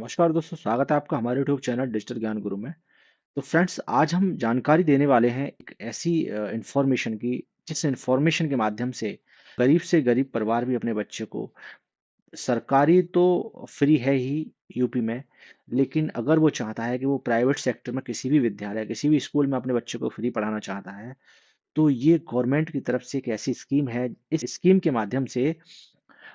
नमस्कार दोस्तों, स्वागत है आपका हमारे यूट्यूब चैनल डिजिटल ज्ञान गुरु में। तो फ्रेंड्स, आज हम जानकारी देने वाले हैं एक ऐसी इंफॉर्मेशन की, जिस इंफॉर्मेशन के माध्यम से गरीब परिवार भी अपने बच्चे को सरकारी तो फ्री है ही यूपी में, लेकिन अगर वो चाहता है कि वो प्राइवेट सेक्टर में किसी भी विद्यालय, किसी भी स्कूल में अपने बच्चे को फ्री पढ़ाना चाहता है, तो ये गवर्नमेंट की तरफ से एक ऐसी स्कीम है। इस स्कीम के माध्यम से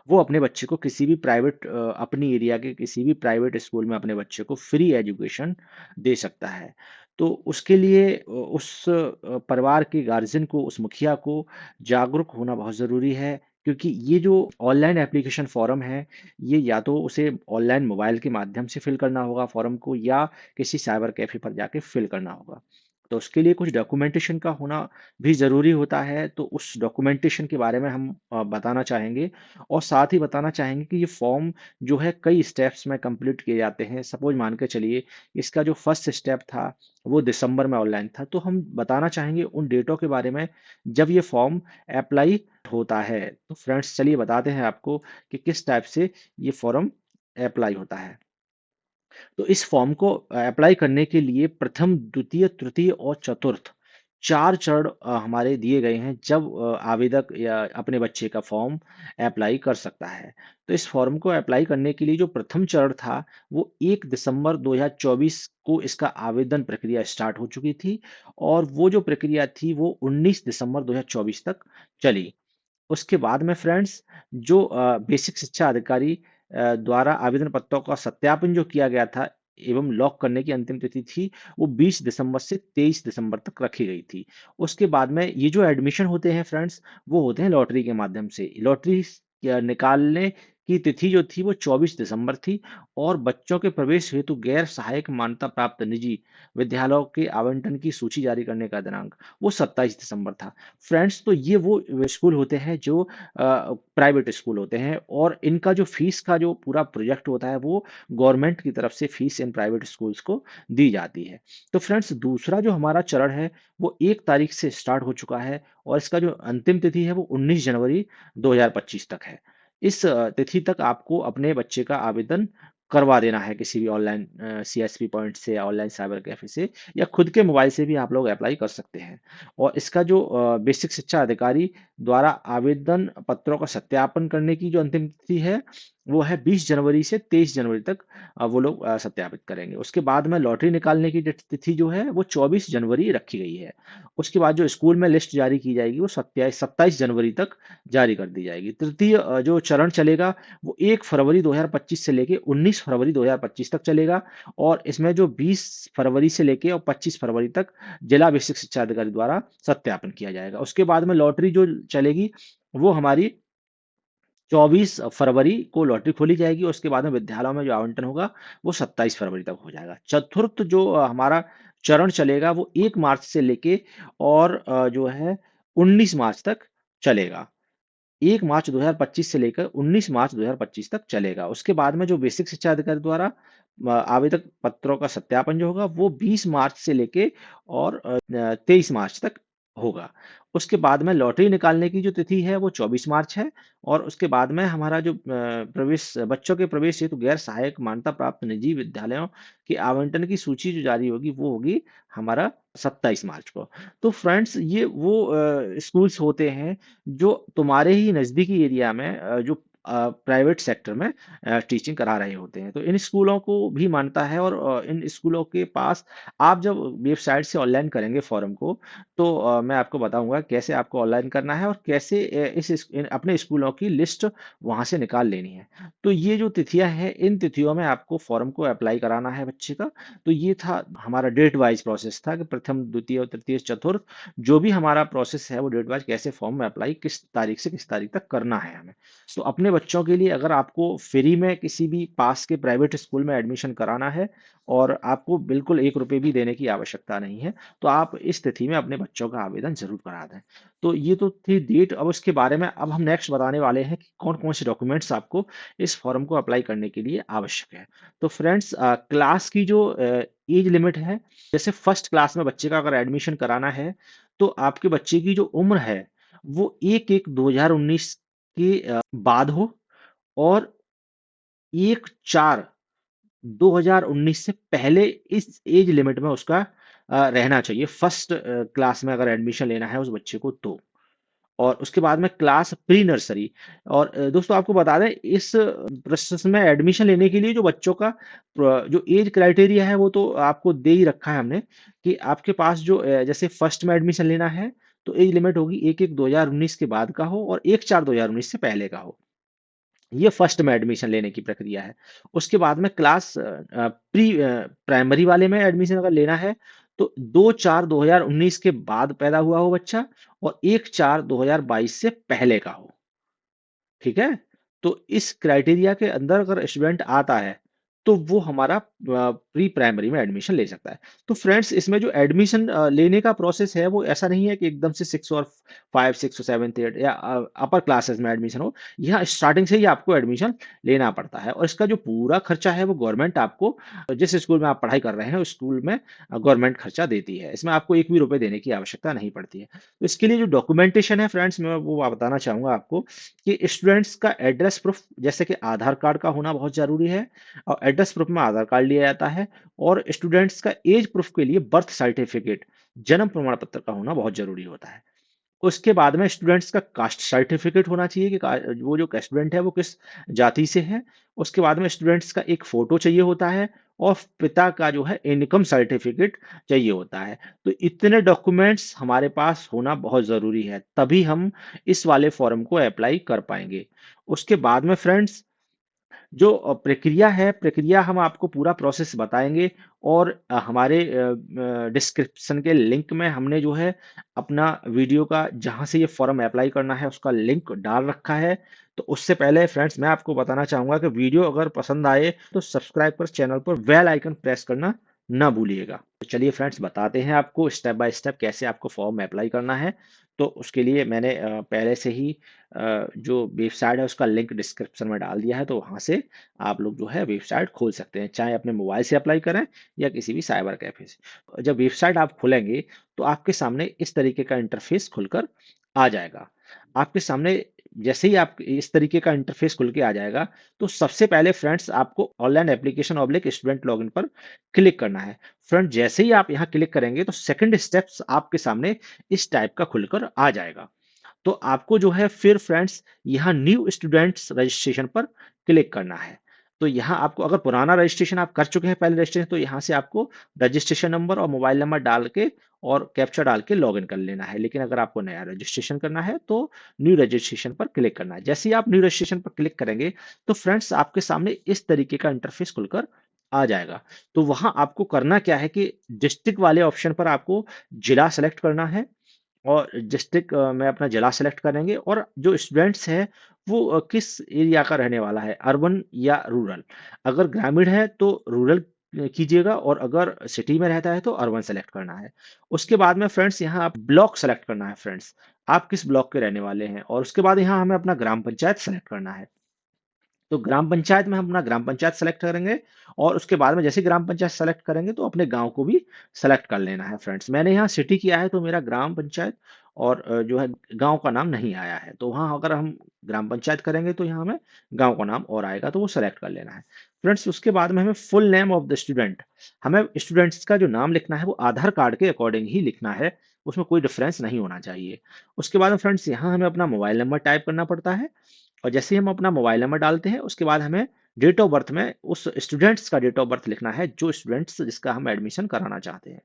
वो अपने बच्चे को किसी भी प्राइवेट अपनी एरिया के किसी भी प्राइवेट स्कूल में अपने बच्चे को फ्री एजुकेशन दे सकता है। तो उसके लिए उस परिवार के गार्जियन को, उस मुखिया को जागरूक होना बहुत ज़रूरी है, क्योंकि ये जो ऑनलाइन एप्लीकेशन फॉर्म है, ये या तो उसे ऑनलाइन मोबाइल के माध्यम से फिल करना होगा फॉर्म को, या किसी साइबर कैफ़े पर जाके फिल करना होगा। तो उसके लिए कुछ डॉक्यूमेंटेशन का होना भी ज़रूरी होता है, तो उस डॉक्यूमेंटेशन के बारे में हम बताना चाहेंगे। और साथ ही बताना चाहेंगे कि ये फॉर्म जो है कई स्टेप्स में कंप्लीट किए जाते हैं। सपोज़ मान के चलिए, इसका जो फर्स्ट स्टेप था वो दिसंबर में ऑनलाइन था। तो हम बताना चाहेंगे उन डेटों के बारे में जब ये फॉर्म अप्लाई होता है। तो फ्रेंड्स, चलिए बताते हैं आपको कि किस टाइप से ये फॉर्म अप्लाई होता है। तो इस फॉर्म को अप्लाई करने के लिए प्रथम, द्वितीय, तृतीय और चतुर्थ 4 चरण हमारे दिए गए हैं, जब आवेदक या अपने बच्चे का फॉर्म अप्लाई कर सकता है। तो इस फॉर्म को अप्लाई करने के लिए जो प्रथम चरण था, वो 1 दिसंबर 2024 को इसका आवेदन प्रक्रिया स्टार्ट हो चुकी थी, और वो जो प्रक्रिया थी वो 19 दिसंबर 2024 तक चली। उसके बाद में फ्रेंड्स, जो बेसिक शिक्षा अधिकारी द्वारा आवेदन पत्रों का सत्यापन जो किया गया था एवं लॉक करने की अंतिम तिथि थी, वो 20 दिसंबर से 23 दिसंबर तक रखी गई थी। उसके बाद में ये जो एडमिशन होते हैं फ्रेंड्स, वो होते हैं लॉटरी के माध्यम से। लॉटरी निकालने की तिथि जो थी वो 24 दिसंबर थी, और बच्चों के प्रवेश हेतु गैर सहायक मान्यता प्राप्त निजी विद्यालयों के आवंटन की सूची जारी करने का दिनांक वो 27 दिसंबर था। फ्रेंड्स, तो ये वो स्कूल होते हैं जो प्राइवेट स्कूल होते हैं, और इनका जो फीस का जो पूरा प्रोजेक्ट होता है, वो गवर्नमेंट की तरफ से फीस इन प्राइवेट स्कूल्स को दी जाती है। तो फ्रेंड्स, दूसरा जो हमारा चरण है वो 1 तारीख से स्टार्ट हो चुका है, और इसका जो अंतिम तिथि है वो 19 जनवरी 2025 तक है। इस तिथि तक आपको अपने बच्चे का आवेदन करवा देना है किसी भी ऑनलाइन सीएसपी पॉइंट से, या ऑनलाइन साइबर कैफे से, या खुद के मोबाइल से भी आप लोग अप्लाई कर सकते हैं। और इसका जो बेसिक शिक्षा अधिकारी द्वारा आवेदन पत्रों का सत्यापन करने की जो अंतिम तिथि है, वो है 20 जनवरी से 23 जनवरी तक वो लोग सत्यापित करेंगे। उसके बाद में लॉटरी निकालने की तिथि जो है वो 24 जनवरी रखी गई है। उसके बाद जो स्कूल में लिस्ट जारी की जाएगी वो 27 जनवरी तक जारी कर दी जाएगी। तृतीय जो चरण चलेगा वो 1 फरवरी 2025 से लेके 19 फरवरी 2025 तक चलेगा, और इसमें जो 20 फरवरी से लेके और 25 फरवरी तक जिला बेसिक शिक्षा अधिकारी द्वारा सत्यापन किया जाएगा। उसके बाद में लॉटरी जो चलेगी, वो हमारी 24 फरवरी को लॉटरी खोली जाएगी, और उसके बाद में विद्यालयों में जो आवंटन होगा, वो 27 फरवरी तक हो जाएगा। चतुर्थ जो हमारा चरण चलेगा, वो 1 मार्च से लेके और जो है 19 मार्च तक चलेगा। 1 मार्च 2025 से लेकर 19 मार्च 2025 तक चलेगा। उसके बाद में जो बेसिक शिक्षा अधिकारी द्वारा आवेदक पत्रों का सत्यापन जो होगा, वो 20 मार्च से लेके और 23 मार्च तक होगा। उसके बाद में लॉटरी निकालने की जो तिथि है वो 24 मार्च है, और उसके बाद में हमारा जो प्रवेश, बच्चों के प्रवेश हेतु गैर सहायक मान्यता प्राप्त निजी विद्यालयों के आवंटन की सूची जो जारी होगी, वो होगी हमारा 27 मार्च को। तो फ्रेंड्स, ये वो स्कूल्स होते हैं जो तुम्हारे ही नज़दीकी एरिया में जो प्राइवेट सेक्टर में टीचिंग करा रहे होते हैं। तो इन स्कूलों को भी मान्यता है, और इन स्कूलों के पास आप जब वेबसाइट से ऑनलाइन करेंगे फॉर्म को, तो मैं आपको बताऊँगा कैसे आपको ऑनलाइन करना है, और कैसे अपने स्कूलों की लिस्ट वहाँ से निकाल लेनी है। तो ये जो तिथियाँ हैं, इन तिथियों में आपको फॉर्म को अप्लाई कराना है बच्चे का। तो ये था हमारा डेट वाइज़ प्रोसेस था कि प्रथम, द्वितीय और तृतीय, चतुर्थ जो भी हमारा प्रोसेस है वो डेट वाइज़ कैसे फॉर्म में अप्लाई किस तारीख से किस तारीख तक करना है हमें। तो अपने बच्चों के लिए अगर आपको फ्री में किसी भी पास के प्राइवेट स्कूल में एडमिशन कराना है, और आपको बिल्कुल 1 रुपए भी देने की आवश्यकता नहीं है, तो आप इस तिथि में अपने बच्चों का आवेदन ज़रूर करा दें। तो ये तो थी डेट। अब उसके बारे में अब हम नेक्स्ट बताने वाले हैं कि कौन-कौन से डॉक्यूमेंट्स आपको इस फॉर्म को अप्लाई करने के लिए आवश्यक है। तो फ्रेंड्स, क्लास की जो एज लिमिट है, जैसे फर्स्ट क्लास में बच्चे का अगर एडमिशन कराना है, तो आपके बच्चे की जो उम्र है, वो 1/1/2019 के बाद हो, और 1/4 2019 से पहले इस एज लिमिट में उसका रहना चाहिए फर्स्ट क्लास में अगर एडमिशन लेना है उस बच्चे को तो। और उसके बाद में क्लास प्री नर्सरी। और दोस्तों आपको बता दें इस प्रोसेस में एडमिशन लेने के लिए जो बच्चों का जो एज क्राइटेरिया है वो तो आपको दे ही रखा है हमने कि आपके पास जो जैसे फर्स्ट में एडमिशन लेना है तो एज लिमिट होगी 1/1/2019 के बाद का हो और 1/4/2019 से पहले का हो। ये फर्स्ट में एडमिशन लेने की प्रक्रिया है। उसके बाद में क्लास प्री प्राइमरी वाले में एडमिशन अगर लेना है तो 2/4/2019 के बाद पैदा हुआ हो बच्चा और 1/4/2022 से पहले का हो। ठीक है? तो इस क्राइटेरिया के अंदर अगर स्टूडेंट आता है, तो वो हमारा प्री प्राइमरी में एडमिशन ले सकता है। तो फ्रेंड्स इसमें जो एडमिशन लेने का प्रोसेस है वो ऐसा नहीं है कि एकदम से 6 और 5, 6 और 7th, 8 या अपर क्लासेस में एडमिशन हो। यहाँ स्टार्टिंग से ही आपको एडमिशन लेना पड़ता है और इसका जो पूरा खर्चा है वो गवर्नमेंट आपको जिस स्कूल में आप पढ़ाई कर रहे हैं उस स्कूल में गवर्नमेंट खर्चा देती है। इसमें आपको 1 भी रुपए देने की आवश्यकता नहीं पड़ती है। तो इसके लिए जो डॉक्यूमेंटेशन है फ्रेंड्स मैं वो बताना चाहूँगा आपको कि स्टूडेंट्स का एड्रेस प्रूफ जैसे कि आधार कार्ड का होना बहुत ज़रूरी है और एड्रेस प्रूफ में आधार कार्ड लिया जाता है और स्टूडेंट्स का एज प्रूफ के लिए बर्थ सर्टिफिकेट जन्म प्रमाण पत्र का होना बहुत ज़रूरी होता है। उसके बाद में स्टूडेंट्स का कास्ट सर्टिफिकेट होना चाहिए कि वो जो स्टूडेंट है वो किस जाति से है। उसके बाद में स्टूडेंट्स का एक फोटो चाहिए होता है और पिता का जो है इनकम सर्टिफिकेट चाहिए होता है। तो इतने डॉक्यूमेंट्स हमारे पास होना बहुत ज़रूरी है, तभी हम इस वाले फॉर्म को अप्लाई कर पाएंगे। उसके बाद में फ्रेंड्स जो प्रक्रिया है, प्रक्रिया हम आपको पूरा प्रोसेस बताएँगे और हमारे डिस्क्रिप्शन के लिंक में हमने जो है अपना वीडियो का जहाँ से ये फॉर्म अप्लाई करना है उसका लिंक डाल रखा है। तो उससे पहले फ्रेंड्स मैं आपको बताना चाहूँगा कि वीडियो अगर पसंद आए तो सब्सक्राइब कर चैनल पर बेल आइकन प्रेस करना ना भूलिएगा। तो चलिए फ्रेंड्स बताते हैं आपको स्टेप बाय स्टेप कैसे आपको फॉर्म अप्लाई करना है। तो उसके लिए मैंने पहले से ही जो वेबसाइट है उसका लिंक डिस्क्रिप्शन में डाल दिया है, तो वहाँ से आप लोग जो है वेबसाइट खोल सकते हैं, चाहे अपने मोबाइल से अप्लाई करें या किसी भी साइबर कैफे से। जब वेबसाइट आप खोलेंगे, तो आपके सामने इस तरीके का इंटरफेस खुलकर आ जाएगा। आपके सामने जैसे ही आप इस तरीके का इंटरफेस खुल के आ जाएगा, तो सबसे पहले फ्रेंड्स आपको online application oblique student login पर क्लिक करना है। फ्रेंड जैसे ही आप यहाँ क्लिक करेंगे, तो सेकंड स्टेप्स आपके सामने इस टाइप का खुलकर आ जाएगा। तो आपको जो है फिर फ्रेंड्स यहाँ न्यू स्टूडेंट्स रजिस्ट्रेशन पर क्लिक करना है। तो यहाँ आपको अगर पुराना रजिस्ट्रेशन आप कर चुके हैं पहले रजिस्ट्रेशन तो यहाँ से आपको रजिस्ट्रेशन नंबर और मोबाइल नंबर डाल के और कैप्चा डाल के लॉगिन कर लेना है। लेकिन अगर आपको नया रजिस्ट्रेशन करना है तो न्यू रजिस्ट्रेशन पर क्लिक करना है। जैसे ही आप न्यू रजिस्ट्रेशन पर क्लिक करेंगे तो फ्रेंड्स आपके सामने इस तरीके का इंटरफेस खुलकर आ जाएगा। तो वहां आपको करना क्या है कि डिस्ट्रिक्ट वाले ऑप्शन पर आपको जिला सेलेक्ट करना है और डिस्ट्रिक्ट में अपना जिला सेलेक्ट करेंगे और जो स्टूडेंट्स है वो किस एरिया का रहने वाला है अर्बन या रूरल। अगर ग्रामीण है तो रूरल कीजिएगा और अगर सिटी में रहता है तो अर्बन सेलेक्ट करना है। उसके बाद में फ्रेंड्स यहाँ आप ब्लॉक सेलेक्ट करना है फ्रेंड्स, आप किस ब्लॉक के रहने वाले हैं और उसके बाद यहाँ हमें अपना ग्राम पंचायत सेलेक्ट करना है। तो ग्राम पंचायत में हम अपना ग्राम पंचायत सेलेक्ट करेंगे और उसके बाद में जैसे ग्राम पंचायत सेलेक्ट करेंगे तो अपने गांव को भी सेलेक्ट कर लेना है फ्रेंड्स। मैंने यहाँ सिटी किया है तो मेरा ग्राम पंचायत और जो है गांव का नाम नहीं आया है, तो वहाँ अगर हम ग्राम पंचायत करेंगे तो यहाँ हमें गांव का नाम और आएगा तो वो सेलेक्ट कर लेना है फ्रेंड्स। उसके बाद में हमें full name of the student, हमें स्टूडेंट्स का जो नाम लिखना है वो आधार कार्ड के अकॉर्डिंग ही लिखना है, उसमें कोई डिफरेंस नहीं होना चाहिए। उसके बाद में फ्रेंड्स यहाँ हमें अपना मोबाइल नंबर टाइप करना पड़ता है और जैसे ही हम अपना मोबाइल नंबर डालते हैं उसके बाद हमें डेट ऑफ बर्थ में उस स्टूडेंट्स का डेट ऑफ बर्थ लिखना है जो स्टूडेंट्स जिसका हम एडमिशन कराना चाहते हैं।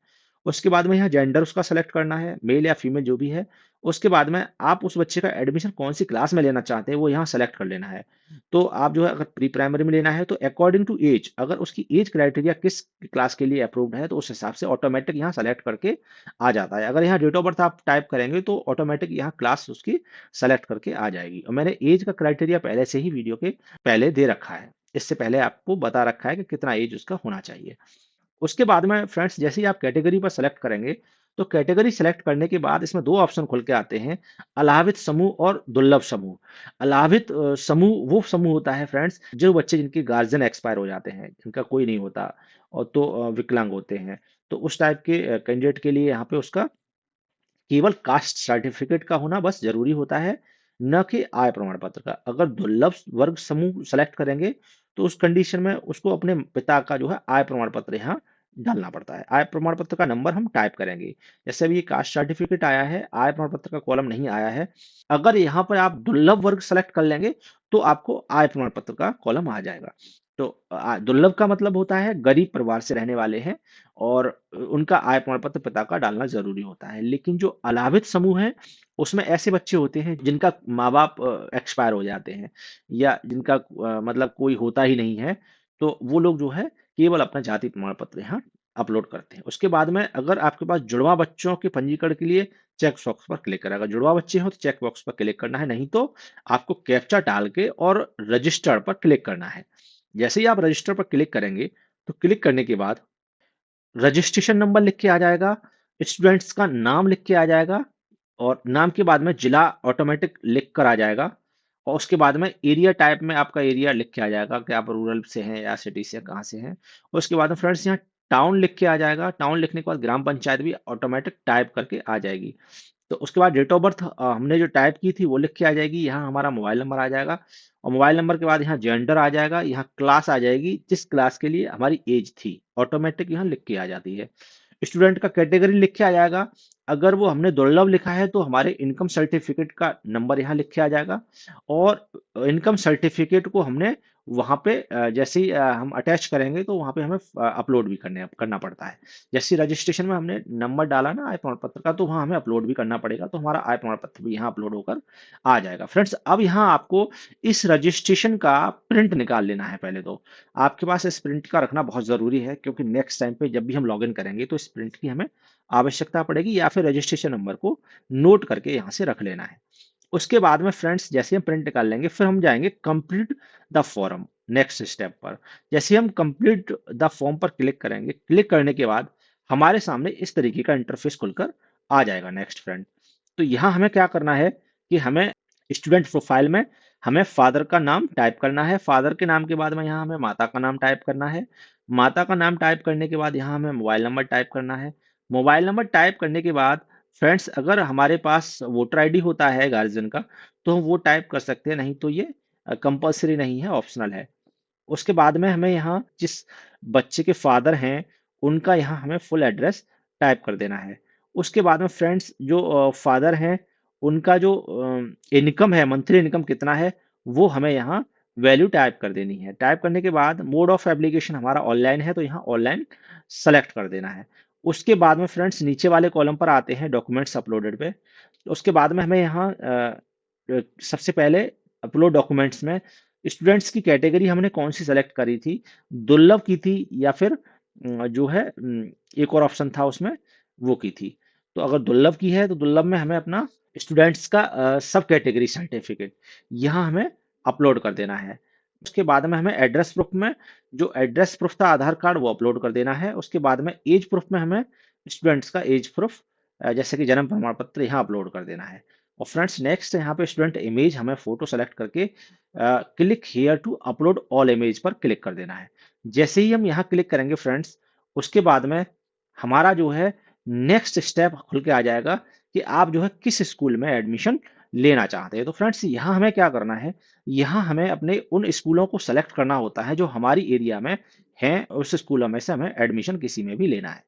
उसके बाद में यहाँ जेंडर उसका सेलेक्ट करना है, मेल या फीमेल जो भी है। उसके बाद में आप उस बच्चे का एडमिशन कौन सी क्लास में लेना चाहते हैं वो यहाँ सेलेक्ट कर लेना है। तो आप जो है अगर प्री प्राइमरी में लेना है तो अकॉर्डिंग टू एज, अगर उसकी एज क्राइटेरिया किस क्लास के लिए अप्रूव्ड है तो उस हिसाब से ऑटोमेटिक यहाँ सेलेक्ट करके आ जाता है। अगर यहाँ डेट ऑफ बर्थ आप टाइप करेंगे तो ऑटोमेटिक यहाँ क्लास उसकी सेलेक्ट करके आ जाएगी और मैंने एज का क्राइटेरिया पहले से ही वीडियो के पहले दे रखा है। इससे पहले आपको बता रखा है कि कितना एज उसका होना चाहिए। उसके बाद में फ्रेंड्स जैसे ही आप कैटेगरी पर सेलेक्ट करेंगे तो कैटेगरी सेलेक्ट करने के बाद इसमें दो ऑप्शन खुल के आते हैं, अलाभित समूह और दुर्लभ समूह। अलाभित समूह वो समूह होता है फ्रेंड्स जो बच्चे जिनके गार्जियन एक्सपायर हो जाते हैं, जिनका कोई नहीं होता और तो विकलांग होते हैं। तो उस टाइप के कैंडिडेट के लिए यहाँ पे उसका केवल कास्ट सर्टिफिकेट का होना बस जरूरी होता है, न कि आय प्रमाण पत्र का। अगर दुर्लभ वर्ग समूह सेलेक्ट करेंगे, तो उस कंडीशन में उसको अपने पिता का जो है आय प्रमाण पत्र यहाँ डालना पड़ता है। आय प्रमाण पत्र का नंबर हम टाइप करेंगे। जैसे अभी ये कास्ट सर्टिफिकेट आया है, आय प्रमाण पत्र का कॉलम नहीं आया है। अगर यहाँ पर आप दुर्लभ वर्ग सेलेक्ट कर लेंगे, तो आपको आय प्रमाण पत्र का कॉलम आ जाएगा। तो दुर्लभ का मतलब होता है गरीब परिवार से रहने वाले हैं, और उनका आय प्रमाण पत्र पिता का डालना ज़रूरी होता है। लेकिन जो अलाभित समूह है, उसमें ऐसे बच्चे होते हैं जिनका माँ-बाप एक्सपायर हो जाते हैं, या जिनका मतलब कोई होता ही नहीं है, तो वो लोग जो है केवल अपना जाति प्रमाण पत्र यहाँ अपलोड करते हैं। उसके बाद में अगर आपके पास जुड़वा बच्चों के पंजीकरण के लिए चेक बॉक्स पर क्लिक करें। अगर जुड़वा बच्चे हो तो चेक बॉक्स पर क्लिक करना है, नहीं तो आपको कैप्चा डाल के और रजिस्टर पर क्लिक करना है। जैसे ही आप रजिस्टर पर क्लिक करेंगे, तो क्लिक करने के बाद रजिस्ट्रेशन नंबर लिख के आ जाएगा, स्टूडेंट्स का नाम लिख के आ जाएगा, और नाम के बाद में जिला ऑटोमेटिक लिख कर आ जाएगा, और उसके बाद में एरिया टाइप में आपका एरिया लिख के आ जाएगा कि आप रूरल से हैं या सिटी से कहाँ से हैं। उसके बाद में फ्रेंड्स यहाँ टाउन लिख के आ जाएगा। टाउन लिखने के बाद ग्राम पंचायत भी ऑटोमेटिक टाइप करके आ जाएगी। तो उसके बाद डेट ऑफ बर्थ हमने जो टाइप की थी वो लिख के आ जाएगी। यहाँ हमारा मोबाइल नंबर आ जाएगा, और मोबाइल नंबर के बाद यहाँ जेंडर आ जाएगा, यहाँ क्लास आ जाएगी, जिस क्लास के लिए हमारी एज थी, ऑटोमेटिक यहाँ लिख के आ जाती है। स्टूडेंट का कैटेगरी लिख के आ जाएगा। अगर वो हमने दुर्लभ लिखा है, तो हमारे इनकम सर्टिफिकेट का नंबर यहाँ लिख के आ जाएगा, और इनकम सर्टिफिकेट को हमने वहाँ पे जैसे ही हम अटैच करेंगे, तो वहाँ पे हमें अपलोड भी करना पड़ता है। जैसे रजिस्ट्रेशन में हमने नंबर डाला ना आय प्रमाण पत्र का, तो वहाँ हमें अपलोड भी करना पड़ेगा, तो हमारा आय प्रमाण पत्र भी यहाँ अपलोड होकर आ जाएगा। फ्रेंड्स, अब यहाँ आपको इस रजिस्ट्रेशन का प्रिंट निकाल लेना है पहले तो। आपके पास इस प्रिंट का रखना बहुत ज़रूरी है, क्योंकि नेक्स्ट टाइम पे जब भी हम लॉगिन करेंगे, तो इस प्रिंट की हमें आवश्यकता पड़ेगी, या फिर रजिस्ट्रेशन नंबर को नोट करके यहाँ से रख लेना है। उसके बाद में फ्रेंड्स, जैसे हम प्रिंट निकाल लेंगे, फिर हम जाएंगे complete the form, next step पर। जैसे हम कंप्लीट द फॉर्म पर क्लिक करेंगे, क्लिक करने के बाद हमारे सामने इस तरीके का इंटरफेस खुलकर आ जाएगा। नेक्स्ट फ्रेंड, तो यहाँ हमें क्या करना है कि हमें स्टूडेंट प्रोफाइल में हमें फादर का नाम टाइप करना है। फादर के नाम के बाद में यहाँ हमें माता का नाम टाइप करना है। माता का नाम टाइप करने के बाद यहाँ हमें मोबाइल नंबर टाइप करना है। मोबाइल नंबर टाइप करने के बाद फ्रेंड्स, अगर हमारे पास वोटर आईडी होता है गार्जियन का, तो हम वो टाइप कर सकते हैं, नहीं तो ये कंपल्सरी नहीं है, ऑप्शनल है। उसके बाद में हमें यहाँ जिस बच्चे के फादर हैं, उनका यहाँ हमें फुल एड्रेस टाइप कर देना है। उसके बाद में फ्रेंड्स, जो फादर हैं, उनका जो इनकम है, मंथली इनकम कितना है, वो हमें यहाँ वैल्यू टाइप कर देनी है। टाइप करने के बाद मोड ऑफ एप्लीकेशन हमारा ऑनलाइन है, तो यहाँ ऑनलाइन सेलेक्ट कर देना है। उसके बाद में फ्रेंड्स, नीचे वाले कॉलम पर आते हैं डॉक्यूमेंट्स अपलोडेड पे। उसके बाद में हमें यहाँ सबसे पहले अपलोड डॉक्यूमेंट्स में स्टूडेंट्स की कैटेगरी हमने कौन सी सेलेक्ट करी थी, दुर्लभ की थी, या फिर जो है एक और ऑप्शन था उसमें, वो की थी। तो अगर दुर्लभ की है, तो दुर्लभ में हमें अपना स्टूडेंट्स का सब कैटेगरी सर्टिफिकेट यहाँ हमें अपलोड कर देना है। उसके बाद में हमें एड्रेस प्रूफ में जो एड्रेस प्रूफ था आधार कार्ड, वो अपलोड कर देना है। उसके बाद में एज प्रूफ में हमें स्टूडेंट्स का एज प्रूफ जैसे कि जन्म प्रमाण पत्र यहाँ अपलोड कर देना है। और फ्रेंड्स, नेक्स्ट यहाँ पे स्टूडेंट इमेज हमें फोटो सेलेक्ट करके click here to upload all image पर क्लिक कर देना है। जैसे ही हम यहाँ क्लिक करेंगे फ्रेंड्स, उसके बाद में हमारा जो है नेक्स्ट स्टेप खुल के आ जाएगा कि आप जो है किस स्कूल में एडमिशन लेना चाहते हैं। तो फ्रेंड्स, यहाँ हमें क्या करना है, यहाँ हमें अपने उन स्कूलों को सेलेक्ट करना होता है जो हमारी एरिया में हैं, उस स्कूलों में से हमें एडमिशन किसी में भी लेना है।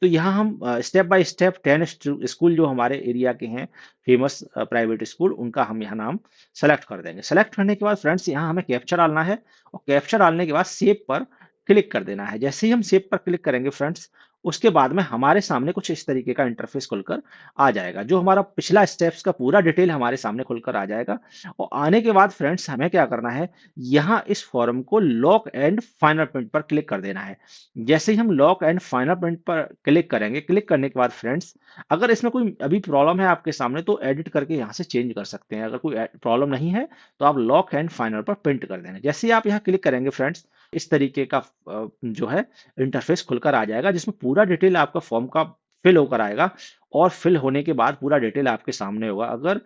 तो यहाँ हम स्टेप बाय स्टेप 10 स्कूल जो हमारे एरिया के हैं, फेमस प्राइवेट स्कूल, उनका हम यहाँ नाम सेलेक्ट कर देंगे। सेलेक्ट करने के बाद फ्रेंड्स, यहाँ हमें कैप्चा डालना है, और कैप्चा डालने के बाद सेव पर क्लिक कर देना है। जैसे ही हम सेव पर क्लिक करेंगे फ्रेंड्स, उसके बाद में हमारे सामने कुछ इस तरीके का इंटरफेस खुलकर आ जाएगा, जो हमारा पिछला स्टेप्स का पूरा डिटेल हमारे सामने खुलकर आ जाएगा। और आने के बाद फ्रेंड्स, हमें क्या करना है, यहाँ इस फॉर्म को लॉक एंड फाइनल प्रिंट पर क्लिक कर देना है। जैसे ही हम लॉक एंड फाइनल प्रिंट पर क्लिक करेंगे, क्लिक करने के बाद फ्रेंड्स, अगर इसमें कोई अभी प्रॉब्लम है आपके सामने, तो एडिट करके यहाँ से चेंज कर सकते हैं। अगर कोई प्रॉब्लम नहीं है, तो आप लॉक एंड फाइनल पर प्रिंट कर देंगे। जैसे ही आप यहाँ क्लिक करेंगे फ्रेंड्स, इस तरीके का जो है इंटरफेस खुलकर आ जाएगा, जिसमें पूरा डिटेल आपका फॉर्म का फिल होकर आएगा, और फिल होने के बाद पूरा डिटेल आपके सामने होगा। अगर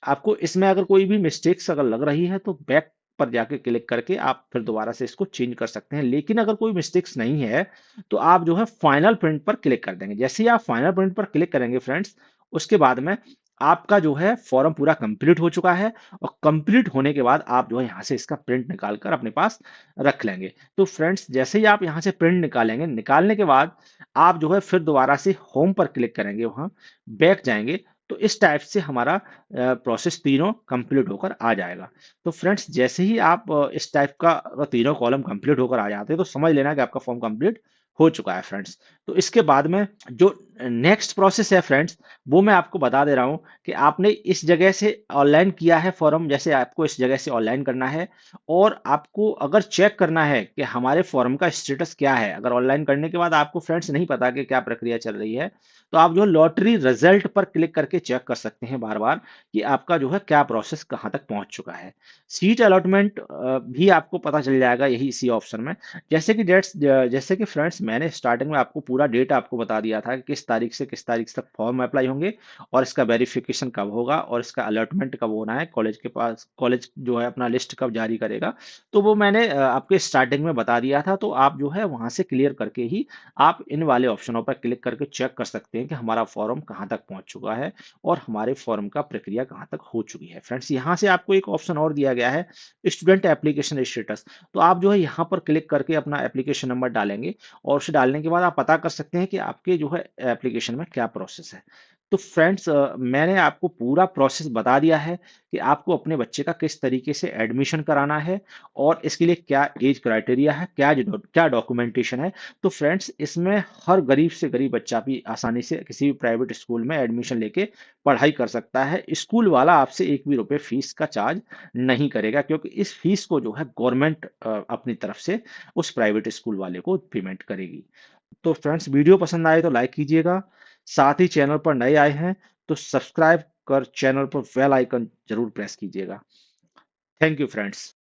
आपको इसमें अगर कोई भी मिस्टेक्स अगर लग रही है, तो बैक पर जाके क्लिक करके आप फिर दोबारा से इसको चेंज कर सकते हैं। लेकिन अगर कोई मिस्टेक्स नहीं है, तो आप जो है फाइनल प्रिंट पर क्लिक कर देंगे। जैसे ही आप फाइनल प्रिंट पर क्लिक करेंगे फ्रेंड्स, उसके बाद में आपका जो है फॉर्म पूरा कंप्लीट हो चुका है और कंप्लीट होने के बाद आप जो है यहाँ से इसका प्रिंट निकाल कर अपने पास रख लेंगे। तो फ्रेंड्स जैसे ही आप यहाँ से प्रिंट निकालेंगे, निकालने के बाद आप जो है फिर दोबारा से होम पर क्लिक करेंगे, वहाँ बैक जाएँगे, तो इस टाइप से हमारा प्रोसेस तीनों कंप्लीट होकर आ जाएगा। तो फ्रेंड्स जैसे ही आप इस टाइप का अगर तीनों कॉलम कंप्लीट होकर आ जाते हैं, तो समझ लेना कि आपका फॉर्म कंप्लीट हो चुका है फ्रेंड्स। तो इसके बाद में जो नेक्स्ट प्रोसेस है फ्रेंड्स, वो मैं आपको बता दे रहा हूँ कि आपने इस जगह से ऑनलाइन किया है फॉर्म, जैसे आपको इस जगह से ऑनलाइन करना है और आपको अगर चेक करना है कि हमारे फॉर्म का स्टेटस क्या है, अगर ऑनलाइन करने के बाद आपको फ्रेंड्स नहीं पता कि क्या प्रक्रिया चल रही है, तो आप जो है लॉटरी रिजल्ट पर क्लिक करके चेक कर सकते हैं बार-बार कि आपका जो है क्या प्रोसेस कहाँ तक पहुँच चुका है। सीट अलॉटमेंट भी आपको पता चल जाएगा यही इसी ऑप्शन में। जैसे कि फ्रेंड्स मैंने स्टार्टिंग में आपको पूरा डेट आपको बता दिया था कि किस तारीख से किस तारीख तक फॉर्म अप्लाई होंगे और इसका वेरिफिकेशन कब होगा और इसका अलॉटमेंट कब होना है, कॉलेज के पास कॉलेज जो है अपना लिस्ट कब जारी करेगा। तो वो मैंने आपके स्टार्टिंग में बता दिया था, तो आप जो है वहाँ से क्लियर करके ही आप इन वाले ऑप्शनों पर क्लिक करके चेक कर सकते हैं कि हमारा फॉर्म कहाँ तक पहुँच चुका है और हमारे फॉर्म का प्रक्रिया कहाँ तक हो चुकी है। फ्रेंड्स यहाँ से आपको एक ऑप्शन और दिया गया है, स्टूडेंट एप्लीकेशन स्टेटस। तो आप जो है यहाँ पर क्लिक करके अपना एप्लीकेशन नंबर डालेंगे और उसे डालने के बाद आप पता कर सकते हैं कि आपके जो है एप्लीकेशन में क्या प्रोसेस है। तो फ्रेंड्स मैंने आपको पूरा प्रोसेस बता दिया है कि आपको अपने बच्चे का किस तरीके से एडमिशन कराना है और इसके लिए क्या एज क्राइटेरिया है, क्या डॉक्यूमेंटेशन है। तो फ्रेंड्स इसमें हर गरीब से गरीब बच्चा भी आसानी से किसी भी प्राइवेट स्कूल में एडमिशन लेके पढ़ाई कर सकता है। स्कूल वाला आपसे एक भी रुपए फीस का चार्ज नहीं करेगा, क्योंकि इस फीस को जो है गवर्नमेंट अपनी तरफ से उस प्राइवेट स्कूल वाले को पेमेंट करेगी। तो फ्रेंड्स वीडियो पसंद आए तो लाइक कीजिएगा। साथ ही चैनल पर नए आए हैं तो सब्सक्राइब कर चैनल पर बेल आइकन जरूर प्रेस कीजिएगा। Thank you friends.